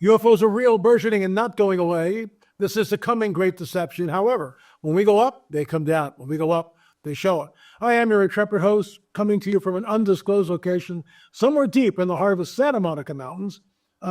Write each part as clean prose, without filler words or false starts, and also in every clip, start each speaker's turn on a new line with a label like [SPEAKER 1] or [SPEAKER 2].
[SPEAKER 1] UFOs are real, burgeoning, and not going away. This is the coming great deception. However, when we go up, they come down. When we go up, they show it. I am your intrepid host, coming to you from an undisclosed location somewhere deep in the heart of the Santa Monica Mountains.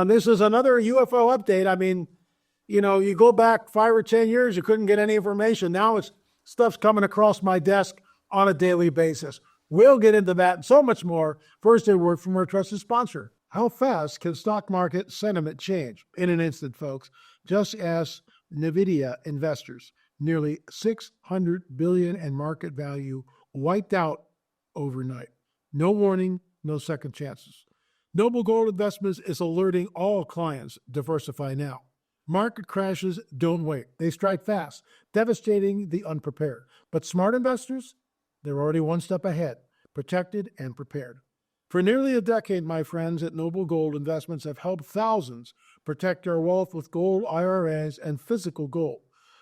[SPEAKER 1] This is another UFO update. I mean, you go back 5 or 10 years, you couldn't get any information. Now stuff's coming across my desk on a daily basis. We'll get into that and so much more. First, a word from our trusted sponsor. How fast can stock market sentiment change? In an instant, folks. Just ask NVIDIA investors. Nearly $600 billion in market value wiped out overnight. No warning, no second chances. Noble Gold Investments is alerting all clients, diversify now. Market crashes don't wait. They strike fast, devastating the unprepared. But smart investors, they're already one step ahead, protected and prepared. For nearly a decade, my friends at Noble Gold Investments have helped thousands protect their wealth with gold IRAs and physical gold.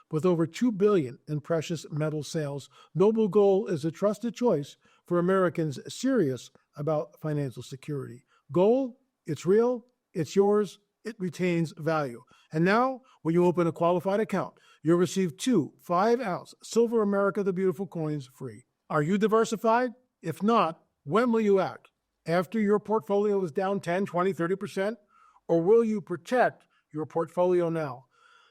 [SPEAKER 1] With over $2 billion in precious metal sales, Noble Gold is a trusted choice for Americans serious about financial security. Gold, it's real, it's yours, it retains value. And now, when you open a qualified account, you'll receive 2 5-ounce Silver America the Beautiful coins free. Are you diversified? If not, when will you act? After your portfolio is down 10, 20, 30%? Or will you protect your portfolio now?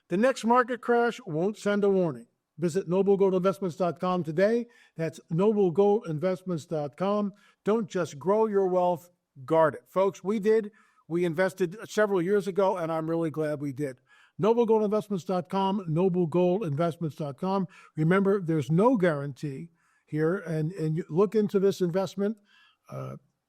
[SPEAKER 1] The next market crash won't send a warning. Visit noblegoldinvestments.com today. That's noblegoldinvestments.com. Don't just grow your wealth, guard it. Folks, we did. We invested several years ago, and I'm really glad we did. noblegoldinvestments.com, noblegoldinvestments.com. Remember, there's no guarantee here, and you look into this investment.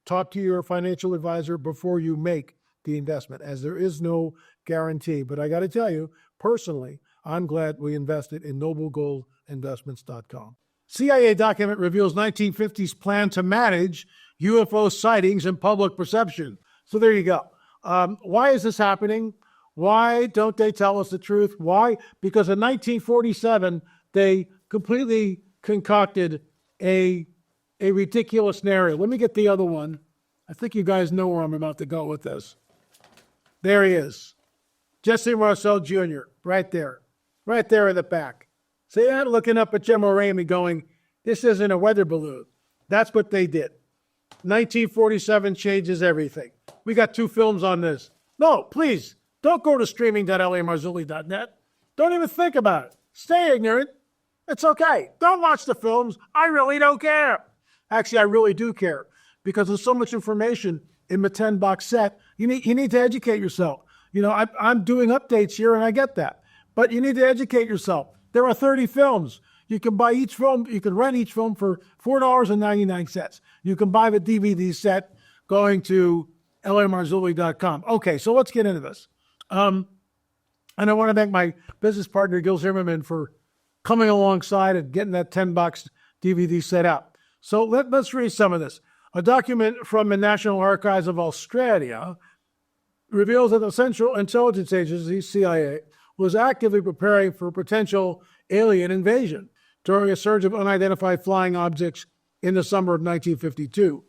[SPEAKER 1] Talk to your financial advisor before you make the investment, as there is no guarantee. But I got to tell you, personally, I'm glad we invested in noblegoldinvestments.com. CIA document reveals 1950s plan to manage UFO sightings and public perception. So there you go. Why is this happening? Why don't they tell us the truth? Why? Because in 1947, they completely concocted a ridiculous narrative. Let me get the other one. I think you guys know where I'm about to go with this. There he is. Jesse Marcel Jr., right there in the back. See that? Looking up at Jim O'Ramey going, this isn't a weather balloon. That's what they did. 1947 changes everything. We got 2 films on this. No, please, don't go to streaming.lamarzulli.net. Don't even think about it. Stay ignorant. It's okay. Don't watch the films. I really don't care. Actually, I really do care because there's so much information in the 10-box set. You need to educate yourself. I'm doing updates here, and I get that. But you need to educate yourself. There are 30 films. You can buy each film. You can rent each film for $4.99. You can buy the DVD set going to lamarzulli.com. Okay, so let's get into this. And I want to thank my business partner, Gil Zimmerman, for coming alongside and getting that 10-box DVD set out. So let's read some of this. A document from the National Archives of Australia reveals that the Central Intelligence Agency, CIA, was actively preparing for potential alien invasion during a surge of unidentified flying objects in the summer of 1952,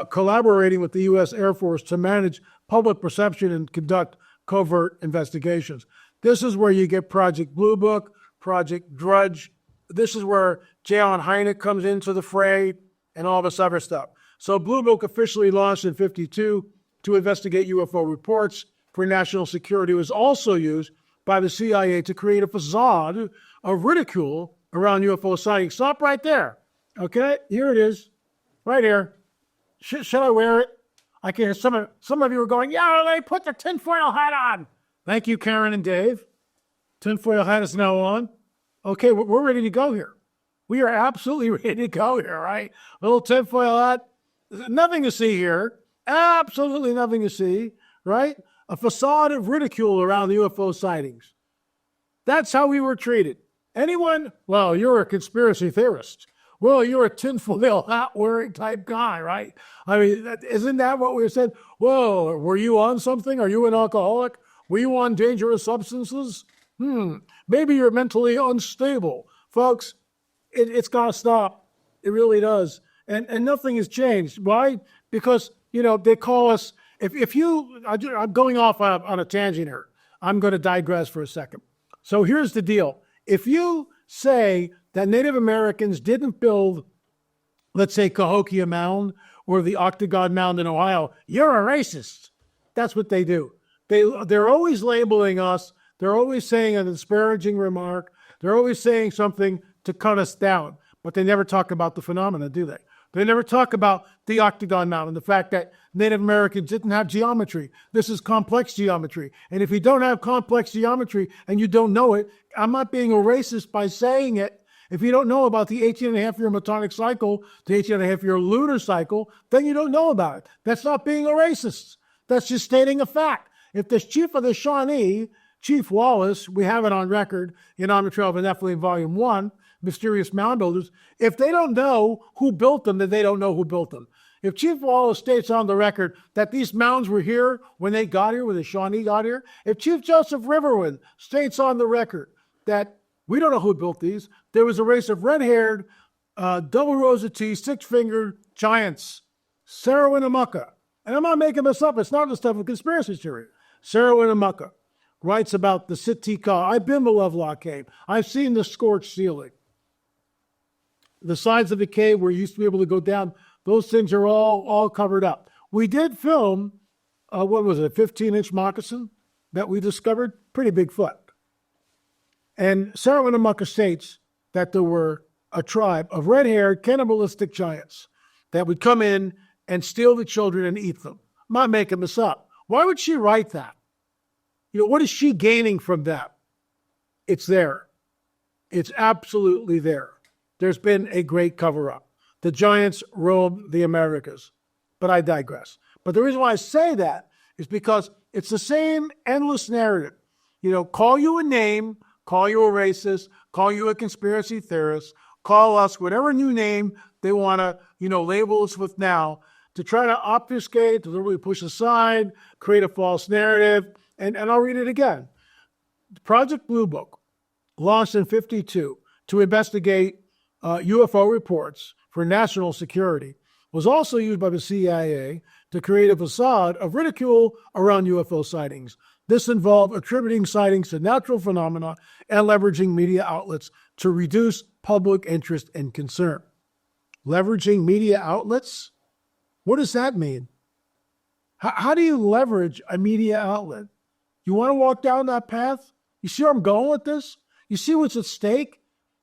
[SPEAKER 1] collaborating with the U.S. Air Force to manage public perception and conduct covert investigations. This is where you get Project Blue Book, Project Drudge. This is where J. Allen Hynek comes into the fray and all this other stuff. So Blue Book officially launched in 1952 to investigate UFO reports for national security. It was also used by the CIA to create a facade of ridicule around UFO sightings. Stop right there. Okay, here it is, right here. Shall I wear it? I can hear some of you are going, yeah, they put the tinfoil hat on. Thank you, Karen and Dave. Tinfoil hat is now on. Okay, we're ready to go here. We are absolutely ready to go here, right? Little tinfoil hat. Nothing to see here. Absolutely nothing to see, right? A facade of ridicule around the UFO sightings. That's how we were treated. Anyone? Well, you're a conspiracy theorist. Well, you're a tinfoil hat wearing type guy, right? I mean, isn't that what we said? Well, were you on something? Are you an alcoholic? Were you on dangerous substances? Maybe you're mentally unstable. Folks, it's got to stop. It really does. And nothing has changed. Why? Because, they call us I'm going off on a tangent here. I'm going to digress for a second. So here's the deal. If you say that Native Americans didn't build, let's say, Cahokia Mound or the Octagon Mound in Ohio, you're a racist. That's what they do. They're always labeling us. They're always saying an disparaging remark. They're always saying something to cut us down. But they never talk about the phenomena, do they? They never talk about the Octagon Mound and the fact that Native Americans didn't have geometry. This is complex geometry. And if you don't have complex geometry and you don't know it, I'm not being a racist by saying it. If you don't know about the 18-and-a-half-year Metonic cycle, the 18-and-a-half-year lunar cycle, then you don't know about it. That's not being a racist. That's just stating a fact. If the chief of the Shawnee, Chief Wallace, we have it on record in On the Trail of the Nephilim, Volume 1, Mysterious Mound Builders, if they don't know who built them, then they don't know who built them. If Chief Wallace states on the record that these mounds were here when they got here, when the Shawnee got here, if Chief Joseph Riverwind states on the record that we don't know who built these, there was a race of red-haired, double rows of teeth, six-fingered giants, Sarawinamukka. And I'm not making this up. It's not the stuff of conspiracy theory. Sarawinamukka writes about the Sitka. I've been to Lovelock Cave. I've seen the scorched ceiling. The sides of the cave where you used to be able to go down, those things are all covered up. We did film, what was it, a 15-inch moccasin that we discovered? Pretty big foot. And Sarawinamukka states that there were a tribe of red-haired, cannibalistic giants that would come in and steal the children and eat them. I'm not making this up. Why would she write that? What is she gaining from that? It's there. It's absolutely there. There's been a great cover-up. The giants roamed the Americas. But I digress. But the reason why I say that is because it's the same endless narrative. Call you a name, call you a racist, call you a conspiracy theorist, call us whatever new name they want to, label us with now to try to obfuscate, to literally push aside, create a false narrative. And I'll read it again. Project Blue Book, launched in 1952 to investigate UFO reports for national security, was also used by the CIA to create a facade of ridicule around UFO sightings. This involved attributing sightings to natural phenomena and leveraging media outlets to reduce public interest and concern. Leveraging media outlets? What does that mean? How do you leverage a media outlet? You want to walk down that path? You see where I'm going with this? You see what's at stake?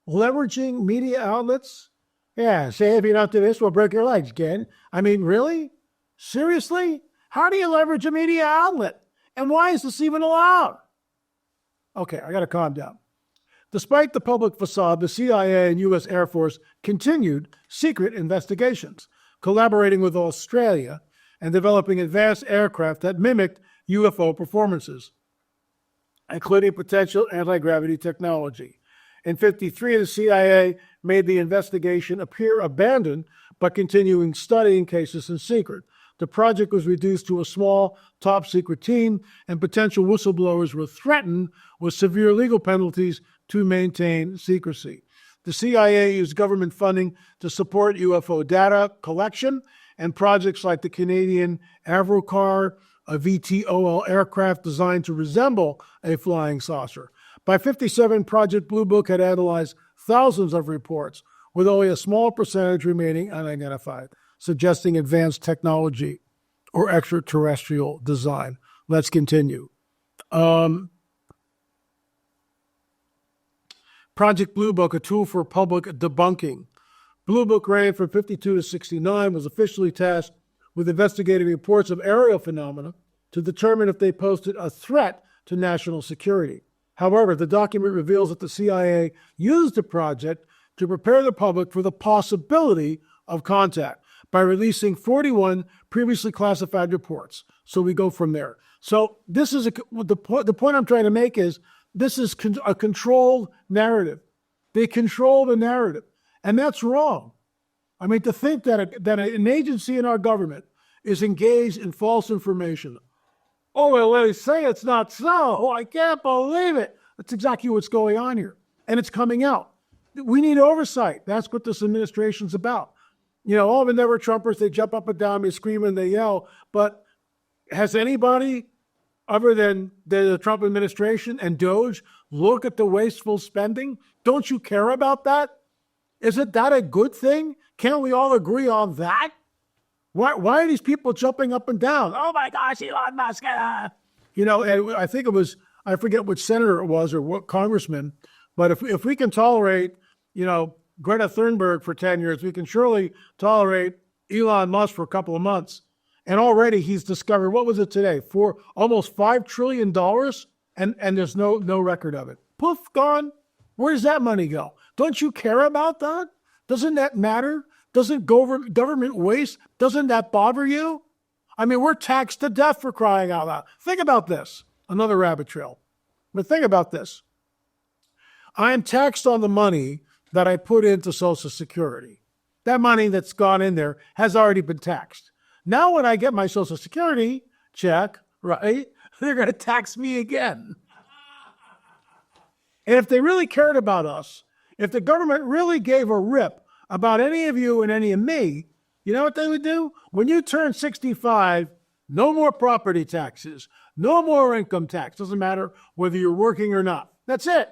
[SPEAKER 1] Leveraging media outlets? Yeah, say if you don't do this, we'll break your legs, kid. I mean, really? Seriously? How do you leverage a media outlet? And why is this even allowed? Okay, I got to calm down. Despite the public facade, the CIA and U.S. Air Force continued secret investigations, collaborating with Australia and developing advanced aircraft that mimicked UFO performances, including potential anti-gravity technology. In 1953, the CIA made the investigation appear abandoned, but continuing studying cases in secret. The project was reduced to a small, top-secret team, and potential whistleblowers were threatened with severe legal penalties to maintain secrecy. The CIA used government funding to support UFO data collection and projects like the Canadian Avrocar, a VTOL aircraft designed to resemble a flying saucer. By 1957, Project Blue Book had analyzed thousands of reports, with only a small percentage remaining unidentified, suggesting advanced technology or extraterrestrial design. Let's continue. Project Blue Book, a tool for public debunking. Blue Book ran from 1952 to 1969, was officially tasked with investigating reports of aerial phenomena to determine if they posed a threat to national security. However, the document reveals that the CIA used the project to prepare the public for the possibility of contact by releasing 41 previously classified reports. So we go from there. So this is the point I'm trying to make is this is a controlled narrative. They control the narrative, and that's wrong. I mean, to think that an agency in our government is engaged in false information. Oh, well, they say it's not so. Oh, I can't believe it. That's exactly what's going on here. And it's coming out. We need oversight. That's what this administration's about. All the never-Trumpers, they jump up and down, they scream and they yell. But Has anybody other than the Trump administration and Doge look at the wasteful spending? Don't you care about that? Isn't that a good thing? Can't we all agree on that? Why are these people jumping up and down? Oh my gosh, Elon Musk. And I think it was, I forget which senator it was or what congressman, but if we can tolerate, Greta Thunberg for 10 years, we can surely tolerate Elon Musk for a couple of months. And already he's discovered, what was it today? For almost $5 trillion, and there's no record of it. Poof, gone. Where does that money go? Don't you care about that? Doesn't that matter? Doesn't government waste, doesn't that bother you? I mean, we're taxed to death for crying out loud. Think about this. Another rabbit trail. But think about this. I am taxed on the money that I put into Social Security. That money that's gone in there has already been taxed. Now when I get my Social Security check, right, they're going to tax me again. And if they really cared about us, if the government really gave a rip about any of you and any of me, you know what they would do? When you turn 65, no more property taxes, no more income tax. Doesn't matter whether you're working or not. That's it.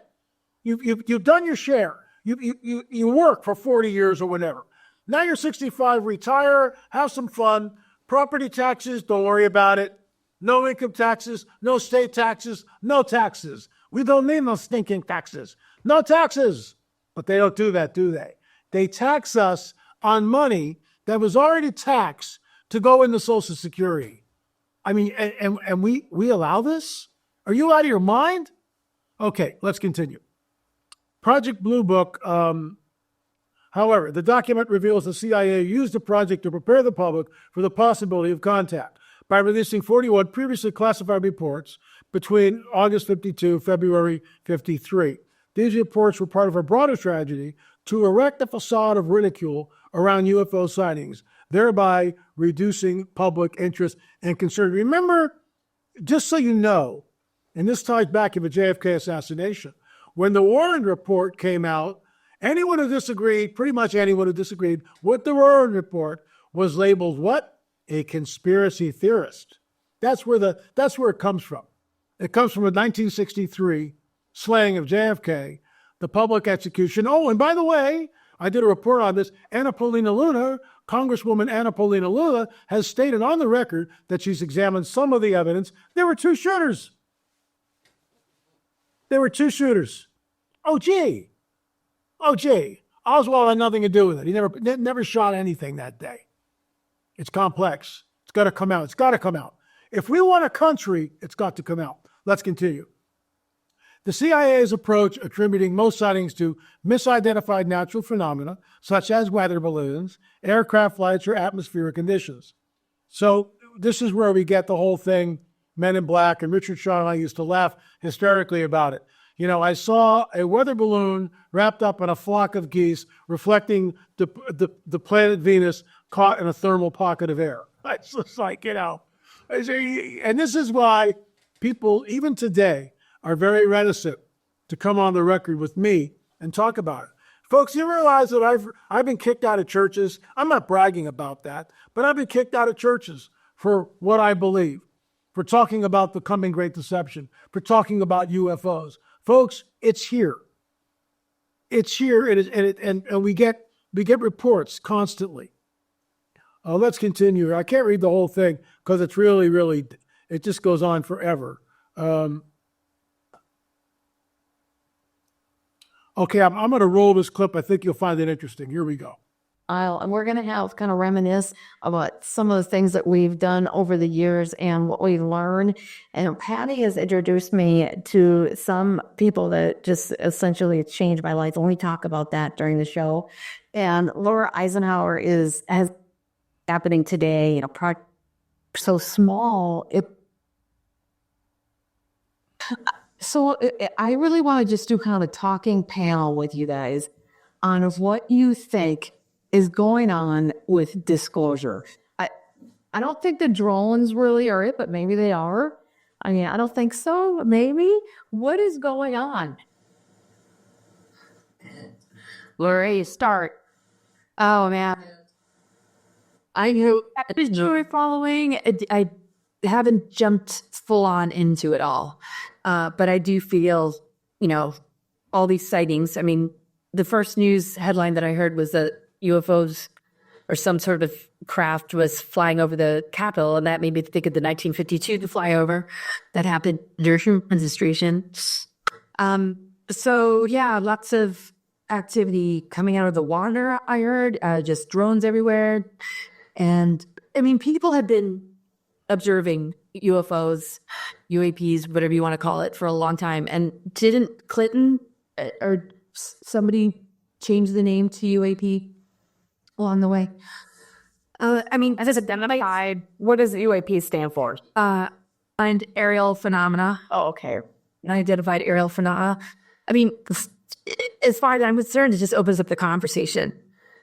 [SPEAKER 1] You've done your share. You work for 40 years or whatever. Now you're 65, retire, have some fun. Property taxes, don't worry about it. No income taxes, no state taxes, no taxes. We don't need no stinking taxes. No taxes. But they don't do that, do they? They tax us on money that was already taxed to go into Social Security. I mean, and we allow this? Are you out of your mind? Okay, let's continue. Project Blue Book, however, the document reveals the CIA used the project to prepare the public for the possibility of contact by releasing 41 previously classified reports between August 52, February 53. These reports were part of a broader strategy to erect a facade of ridicule around UFO sightings, thereby reducing public interest and concern. Remember, just so you know, and this ties back to the JFK assassination, when the Warren report came out, anyone who disagreed, pretty much anyone who disagreed with the Warren report was labeled what? A conspiracy theorist. That's where it comes from. It comes from a 1963 slaying of JFK, the public execution. Oh, and by the way, I did a report on this. Anna Paulina Luna, Congresswoman Anna Paulina Luna, has stated on the record that she's examined some of the evidence. There were two shooters. Oh, gee. Oswald had nothing to do with it. He never shot anything that day. It's complex. It's got to come out. If we want a country, it's got to come out. Let's continue. The CIA's approach attributing most sightings to misidentified natural phenomena, such as weather balloons, aircraft flights, or atmospheric conditions. So this is where we get the whole thing, Men in Black, and Richard Shaw and I used to laugh hysterically about it. I saw a weather balloon wrapped up in a flock of geese reflecting the planet Venus caught in a thermal pocket of air. It's just like, and this is why people, even today, are very reticent to come on the record with me and talk about it. Folks, you realize that I've been kicked out of churches. I'm not bragging about that, but I've been kicked out of churches for what I believe, for talking about the coming great deception, for talking about UFOs. Folks, it's here. It's here, and we get reports constantly. Let's continue. I can't read the whole thing because it's really, it just goes on forever. Okay, I'm going to roll this clip. I think you'll find it interesting. Here we go.
[SPEAKER 2] And we're going to have kind of reminisce about some of the things that we've done over the years and what we learned. And Patty has introduced me to some people that just essentially changed my life. And we talk about that during the show. And Laura Eisenhower has happening today. So small. I really want to just do kind of a talking panel with you guys on what you think is going on with disclosure. I don't think the drones really are it, but maybe they are. I mean, I don't think so. Maybe. What is going on? Laura, you start. Oh, man. I know. Is Joy following?
[SPEAKER 3] haven't jumped full on into it all. But I do feel, all these sightings. I mean, the first news headline that I heard was that UFOs or some sort of craft was flying over the Capitol, and that made me think of the 1952 flyover that happened during the administration. So yeah, lots of activity coming out of the water, I heard, just drones everywhere. And I mean, people have been observing UFOs, UAPs, whatever you want to call it, for a long time. And didn't Clinton or somebody change the name to UAP along the way? I mean, as identified, what does UAP stand for? And aerial phenomena.
[SPEAKER 2] Oh, okay.
[SPEAKER 3] Unidentified aerial phenomena. I mean, as far as I'm concerned, it just opens up the conversation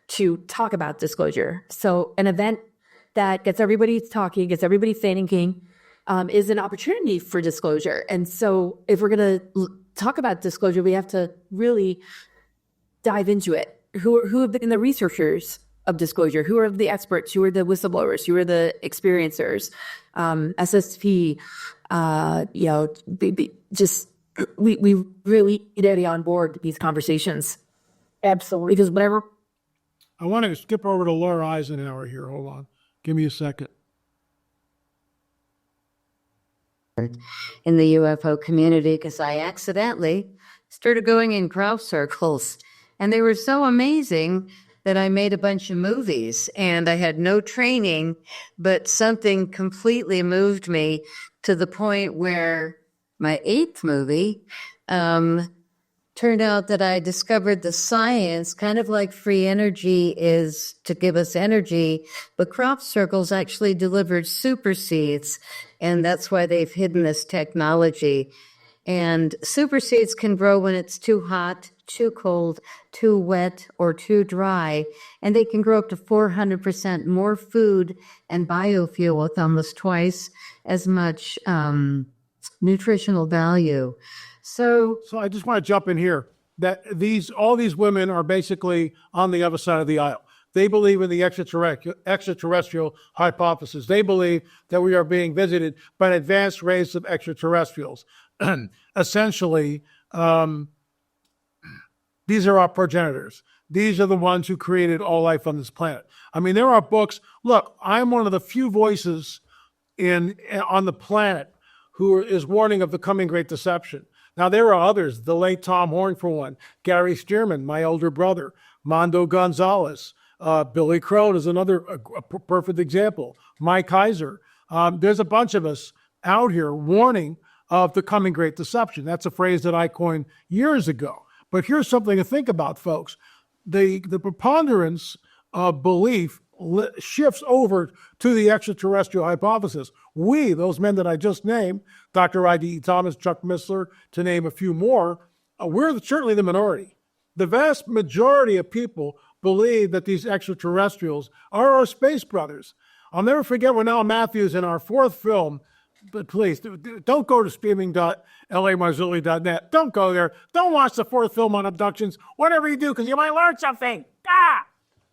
[SPEAKER 3] to talk about disclosure. So an event that gets everybody talking, gets everybody thinking, is an opportunity for disclosure. And so if we're going to talk about disclosure, we have to really dive into it. Who have been the researchers of disclosure? Who are the experts? Who are the whistleblowers? Who are the experiencers? SSP, we really get on board these conversations.
[SPEAKER 2] Absolutely.
[SPEAKER 3] Because whatever.
[SPEAKER 1] I want to skip over to Laura Eisenhower here. Hold on. Give me a second.
[SPEAKER 4] In the UFO community, because I accidentally started going in crowd circles, and they were so amazing that I made a bunch of movies, and I had no training, but something completely moved me to the point where my 8th movie turned out that I discovered the science, kind of like free energy is to give us energy, but crop circles actually delivered super seeds, and that's why they've hidden this technology. And super seeds can grow when it's too hot, too cold, too wet, or too dry, and they can grow up to 400% more food and biofuel with almost twice as much nutritional value. So
[SPEAKER 1] I just want to jump in here that all these women are basically on the other side of the aisle. They believe in the extraterrestrial hypothesis. They believe that we are being visited by an advanced race of extraterrestrials. Essentially, these are our progenitors. These are the ones who created all life on this planet. I mean, there are books. Look, I'm one of the few voices on the planet who is warning of the coming Great Deception. Now, there are others, the late Tom Horn, for one, Gary Stearman, my older brother, Mondo Gonzalez, Billy Crone is another perfect example, Mike Heiser. There's a bunch of us out here warning of the coming Great Deception. That's a phrase that I coined years ago. But here's something to think about, folks. The preponderance of belief shifts over to the extraterrestrial hypothesis. We, those men that I just named, Dr. I.D. Thomas, Chuck Missler, to name a few more, we're certainly the minority. The vast majority of people believe that these extraterrestrials are our space brothers. I'll never forget when Al Matthews in our 4th film, but please, don't go to streaming.lamarzulli.net. Don't go there. Don't watch the 4th film on abductions, whatever you do, because you might learn something.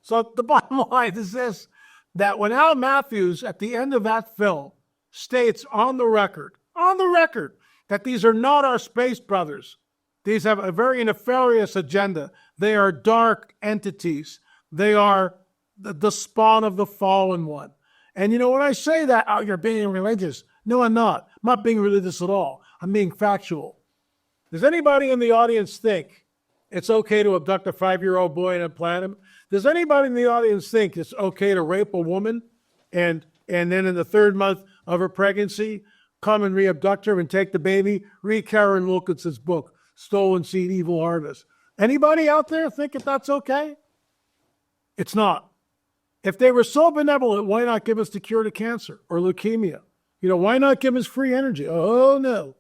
[SPEAKER 1] So the bottom line is this, that when Al Matthews, at the end of that film, states on the record, that these are not our space brothers. These have a very nefarious agenda. They are dark entities. They are the spawn of the fallen one. And when I say that, oh, you're being religious. No, I'm not. I'm not being religious at all. I'm being factual. Does anybody in the audience think it's okay to abduct a 5-year-old boy and implant him? Does anybody in the audience think it's okay to rape a woman and then in the 3rd month of her pregnancy, come and re-abduct her and take the baby? Read Karen Wilkinson's book, Stolen Seed, Evil Harvest. Anybody out there think that that's okay? It's not. If they were so benevolent, why not give us the cure to cancer or leukemia? Why not give us free energy? Oh, no.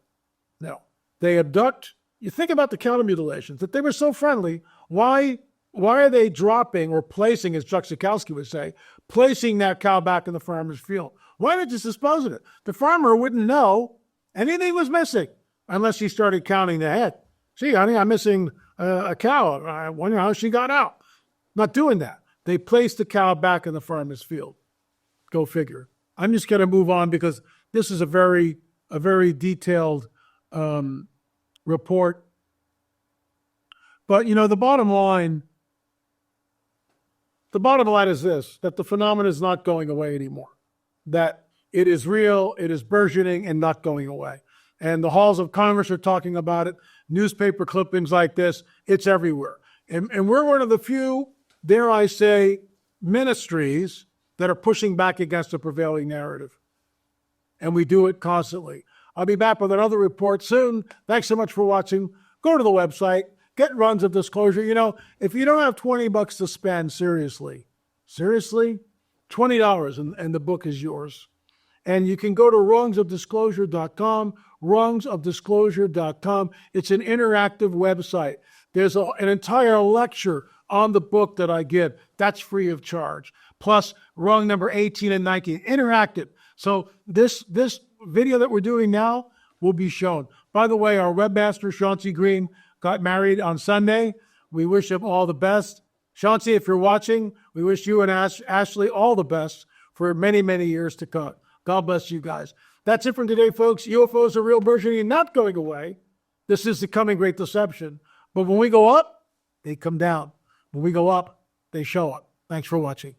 [SPEAKER 1] No. They abduct. You think about the counter mutilations. If they were so friendly, why are they dropping or placing, as Chuck Zukowski would say, placing that cow back in the farmer's field? Why not just dispose of it? The farmer wouldn't know anything was missing unless he started counting the head. See, honey, I'm missing a cow. I wonder how she got out. Not doing that. They placed the cow back in the farmer's field. Go figure. I'm just going to move on because This is a very detailed report. But the bottom line is this: that the phenomenon is not going away anymore. That it is real, it is burgeoning, and not going away. And the halls of Congress are talking about it. Newspaper clippings like this, it's everywhere. And we're one of the few, dare I say, ministries that are pushing back against the prevailing narrative. And we do it constantly. I'll be back with another report soon. Thanks so much for watching. Go to the website, get runs of disclosure. If you don't have $20 to spend, seriously, $20 and the book is yours. And you can go to rungsofdisclosure.com, rungsofdisclosure.com. It's an interactive website. There's an entire lecture on the book that I give. That's free of charge. Plus rung number 18 and 19, interactive. So this video that we're doing now will be shown. By the way, our webmaster, Chauncey Green, got married on Sunday. We wish him all the best. Chauncey, if you're watching, we wish you and Ashley all the best for many, many years to come. God bless you guys. That's it from today, folks. UFOs are real, burgeoning, and not going away. This is the coming great deception. But when we go up, they come down. When we go up, they show up. Thanks for watching.